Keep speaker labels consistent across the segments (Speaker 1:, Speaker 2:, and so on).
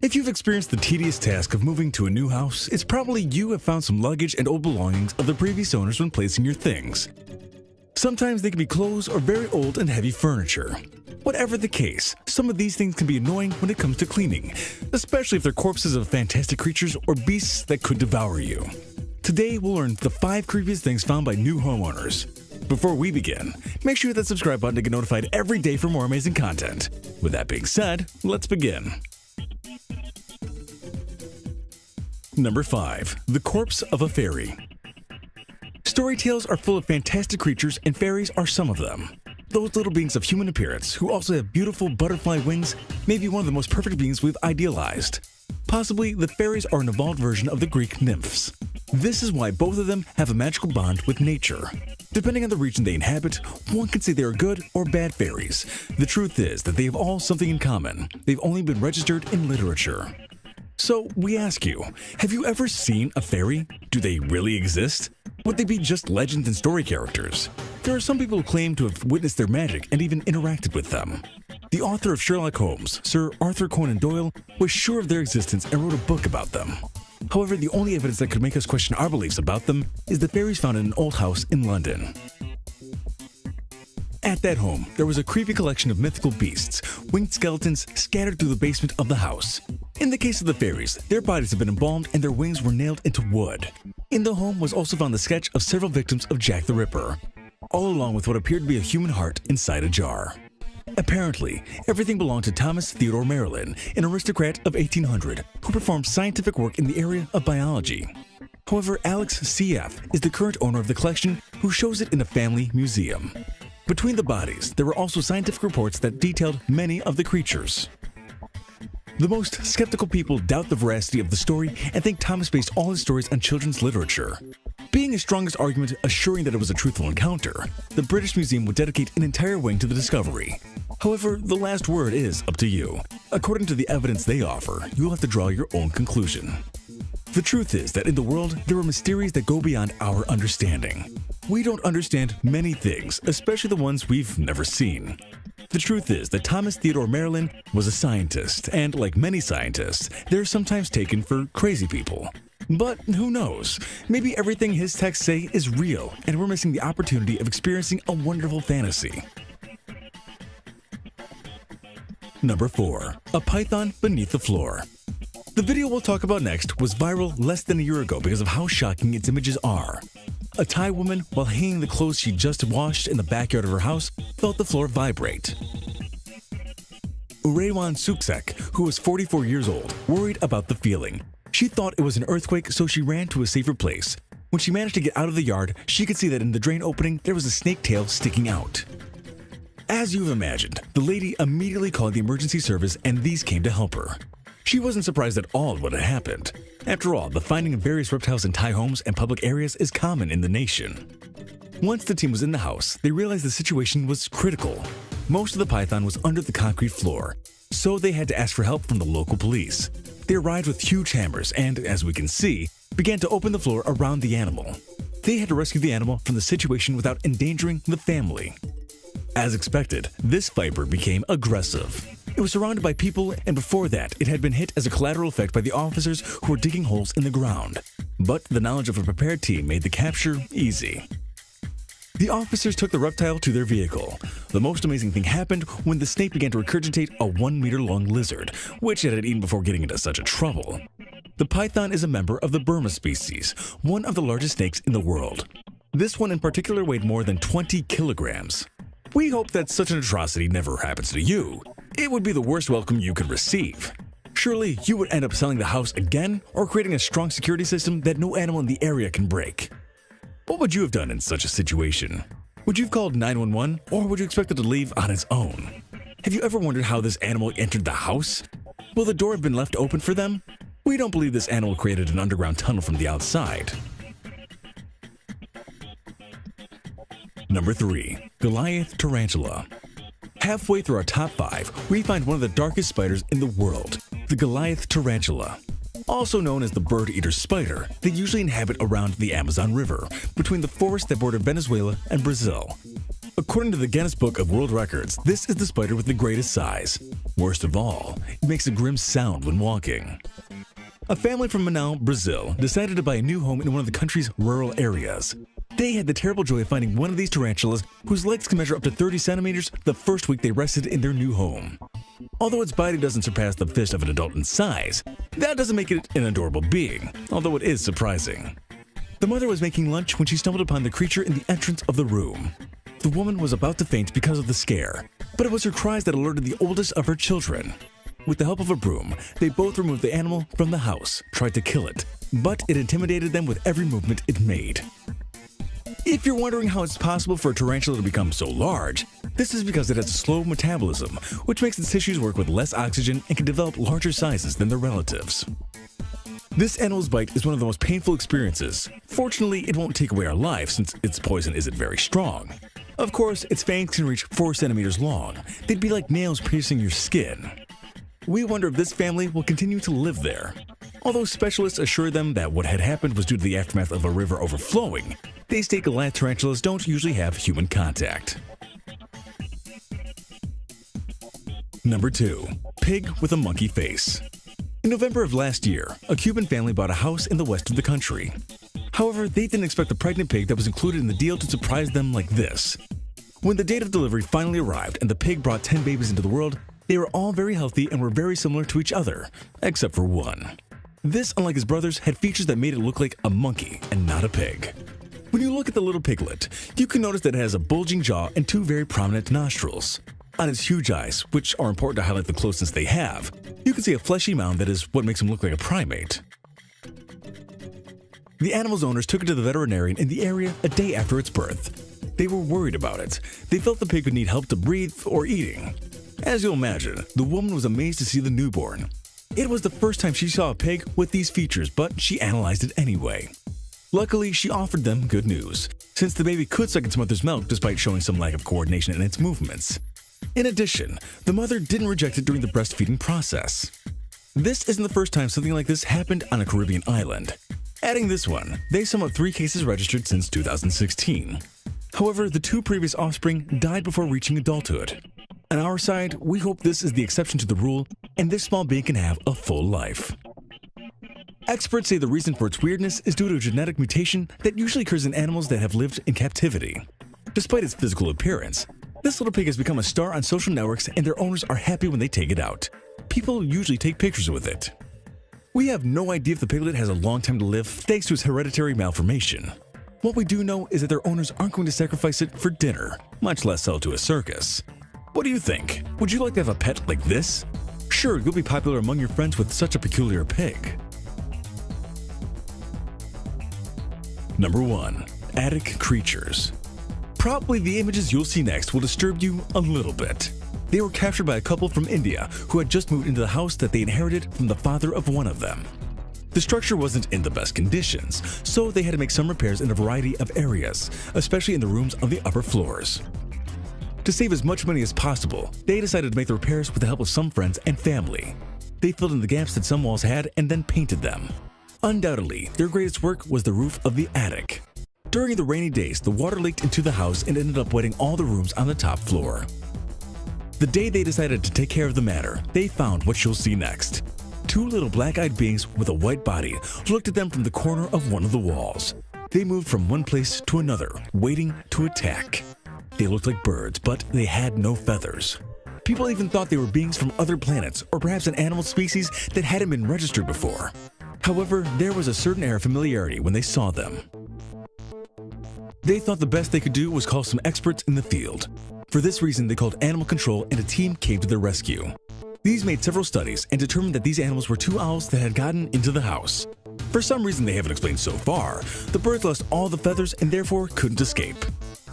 Speaker 1: If you've experienced the tedious task of moving to a new house, it's probably you have found some luggage and old belongings of the previous owners when placing your things. Sometimes they can be clothes or very old and heavy furniture. Whatever the case, some of these things can be annoying when it comes to cleaning, especially if they're corpses of fantastic creatures or beasts that could devour you. Today, we'll learn the 5 creepiest things found by new homeowners. Before we begin, make sure you hit that subscribe button to get notified every day for more amazing content. With that being said, let's begin. Number 5. The Corpse of a Fairy. Story tales are full of fantastic creatures, and fairies are some of them. Those little beings of human appearance, who also have beautiful butterfly wings, may be one of the most perfect beings we've idealized. Possibly, the fairies are an evolved version of the Greek nymphs. This is why both of them have a magical bond with nature. Depending on the region they inhabit, one can say they are good or bad fairies. The truth is that they have all something in common. They've only been registered in literature. So we ask you, have you ever seen a fairy? Do they really exist? Would they be just legends and story characters? There are some people who claim to have witnessed their magic and even interacted with them. The author of Sherlock Holmes, Sir Arthur Conan Doyle, was sure of their existence and wrote a book about them. However, the only evidence that could make us question our beliefs about them is the fairies found in an old house in London. At that home, there was a creepy collection of mythical beasts, winged skeletons scattered through the basement of the house. In the case of the fairies, their bodies had been embalmed and their wings were nailed into wood. In the home was also found the sketch of several victims of Jack the Ripper, all along with what appeared to be a human heart inside a jar. Apparently, everything belonged to Thomas Theodore Marilyn, an aristocrat of 1800 who performed scientific work in the area of biology. However, Alex C.F. is the current owner of the collection, who shows it in a family museum. Between the bodies, there were also scientific reports that detailed many of the creatures. The most skeptical people doubt the veracity of the story and think Thomas based all his stories on children's literature. Being his strongest argument assuring that it was a truthful encounter, the British Museum would dedicate an entire wing to the discovery. However, the last word is up to you. According to the evidence they offer, you'll have to draw your own conclusion. The truth is that in the world, there are mysteries that go beyond our understanding. We don't understand many things, especially the ones we've never seen. The truth is that Thomas Theodore Marilyn was a scientist, and like many scientists, they're sometimes taken for crazy people. But who knows? Maybe everything his texts say is real, and we're missing the opportunity of experiencing a wonderful fantasy. Number 4. A python beneath the floor. The video we'll talk about next was viral less than a year ago because of how shocking its images are. A Thai woman, while hanging the clothes she just washed in the backyard of her house, felt the floor vibrate. Uraywan Suksek, who was 44 years old, worried about the feeling. She thought it was an earthquake, so she ran to a safer place. When she managed to get out of the yard, she could see that in the drain opening there was a snake tail sticking out. As you've imagined, the lady immediately called the emergency service and these came to help her. She wasn't surprised at all at what had happened. After all, the finding of various reptiles in Thai homes and public areas is common in the nation. Once the team was in the house, they realized the situation was critical. Most of the python was under the concrete floor, so they had to ask for help from the local police. They arrived with huge hammers and, as we can see, began to open the floor around the animal. They had to rescue the animal from the situation without endangering the family. As expected, this viper became aggressive. It was surrounded by people, and before that, it had been hit as a collateral effect by the officers who were digging holes in the ground. But the knowledge of a prepared team made the capture easy. The officers took the reptile to their vehicle. The most amazing thing happened when the snake began to regurgitate a 1-meter-long lizard, which it had eaten before getting into such a trouble. The python is a member of the Burma species, one of the largest snakes in the world. This one in particular weighed more than 20 kilograms. We hope that such an atrocity never happens to you. It would be the worst welcome you could receive. Surely you would end up selling the house again or creating a strong security system that no animal in the area can break. What would you have done in such a situation? Would you have called 911 or would you expect it to leave on its own? Have you ever wondered how this animal entered the house? Will the door have been left open for them? We don't believe this animal created an underground tunnel from the outside. Number 3. Goliath Tarantula. Halfway through our top 5, we find one of the darkest spiders in the world, the Goliath Tarantula. Also known as the bird-eater spider, they usually inhabit around the Amazon River, between the forests that border Venezuela and Brazil. According to the Guinness Book of World Records, this is the spider with the greatest size. Worst of all, it makes a grim sound when walking. A family from Manaus, Brazil, decided to buy a new home in one of the country's rural areas. They had the terrible joy of finding one of these tarantulas whose legs can measure up to 30 centimeters the first week they rested in their new home. Although its body doesn't surpass the fist of an adult in size, that doesn't make it an adorable being, although it is surprising. The mother was making lunch when she stumbled upon the creature in the entrance of the room. The woman was about to faint because of the scare, but it was her cries that alerted the oldest of her children. With the help of a broom, they both removed the animal from the house, tried to kill it, but it intimidated them with every movement it made. If you're wondering how it's possible for a tarantula to become so large, this is because it has a slow metabolism, which makes its tissues work with less oxygen and can develop larger sizes than their relatives. This animal's bite is one of the most painful experiences. Fortunately, it won't take away our life since its poison isn't very strong. Of course, its fangs can reach 4 centimeters long. They'd be like nails piercing your skin. We wonder if this family will continue to live there. Although specialists assured them that what had happened was due to the aftermath of a river overflowing, they state Goliath tarantulas don't usually have human contact. Number 2. Pig with a monkey face. In November of last year, a Cuban family bought a house in the west of the country. However, they didn't expect the pregnant pig that was included in the deal to surprise them like this. When the date of delivery finally arrived and the pig brought 10 babies into the world, they were all very healthy and were very similar to each other, except for one. This, unlike his brothers, had features that made it look like a monkey and not a pig. When you look at the little piglet, you can notice that it has a bulging jaw and 2 very prominent nostrils. On its huge eyes, which are important to highlight the closeness they have, you can see a fleshy mound that is what makes him look like a primate. The animal's owners took it to the veterinarian in the area a day after its birth. They were worried about it. They felt the pig would need help to breathe or eating. As you'll imagine, the woman was amazed to see the newborn. It was the first time she saw a pig with these features, but she analyzed it anyway. Luckily, she offered them good news, since the baby could suck its mother's milk despite showing some lack of coordination in its movements. In addition, the mother didn't reject it during the breastfeeding process. This isn't the first time something like this happened on a Caribbean island. Adding this one, they sum up 3 cases registered since 2016. However, the 2 previous offspring died before reaching adulthood. On our side, we hope this is the exception to the rule and this small being can have a full life. Experts say the reason for its weirdness is due to a genetic mutation that usually occurs in animals that have lived in captivity. Despite its physical appearance, this little pig has become a star on social networks and their owners are happy when they take it out. People usually take pictures with it. We have no idea if the piglet has a long time to live thanks to its hereditary malformation. What we do know is that their owners aren't going to sacrifice it for dinner, much less sell to a circus. What do you think? Would you like to have a pet like this? Sure, you'll be popular among your friends with such a peculiar pig. Number 1. Attic creatures. Probably the images you'll see next will disturb you a little bit. They were captured by a couple from India who had just moved into the house that they inherited from the father of one of them. The structure wasn't in the best conditions, so they had to make some repairs in a variety of areas, especially in the rooms on the upper floors. To save as much money as possible, they decided to make the repairs with the help of some friends and family. They filled in the gaps that some walls had and then painted them. Undoubtedly, their greatest work was the roof of the attic. During the rainy days, the water leaked into the house and ended up wetting all the rooms on the top floor. The day they decided to take care of the matter, they found what you'll see next. 2 little black-eyed beings with a white body looked at them from the corner of one of the walls. They moved from one place to another, waiting to attack. They looked like birds, but they had no feathers. People even thought they were beings from other planets or perhaps an animal species that hadn't been registered before. However, there was a certain air of familiarity when they saw them. They thought the best they could do was call some experts in the field. For this reason, they called animal control and a team came to their rescue. These made several studies and determined that these animals were 2 owls that had gotten into the house. For some reason they haven't explained so far, the birds lost all the feathers and therefore couldn't escape.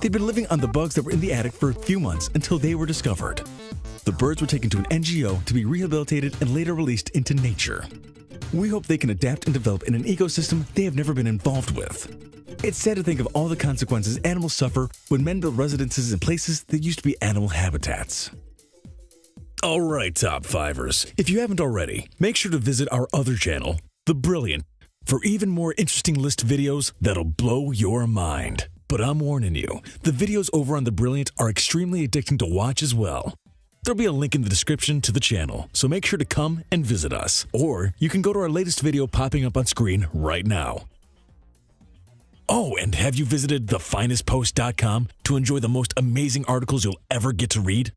Speaker 1: They'd been living on the bugs that were in the attic for a few months until they were discovered. The birds were taken to an NGO to be rehabilitated and later released into nature. We hope they can adapt and develop in an ecosystem they have never been involved with. It's sad to think of all the consequences animals suffer when men build residences in places that used to be animal habitats. Alright, Top 5ers, if you haven't already, make sure to visit our other channel, The Brilliant, for even more interesting list videos that'll blow your mind. But I'm warning you, the videos over on The Brilliant are extremely addicting to watch as well. There'll be a link in the description to the channel, so make sure to come and visit us. Or you can go to our latest video popping up on screen right now. Oh, and have you visited TheFinestPost.com to enjoy the most amazing articles you'll ever get to read?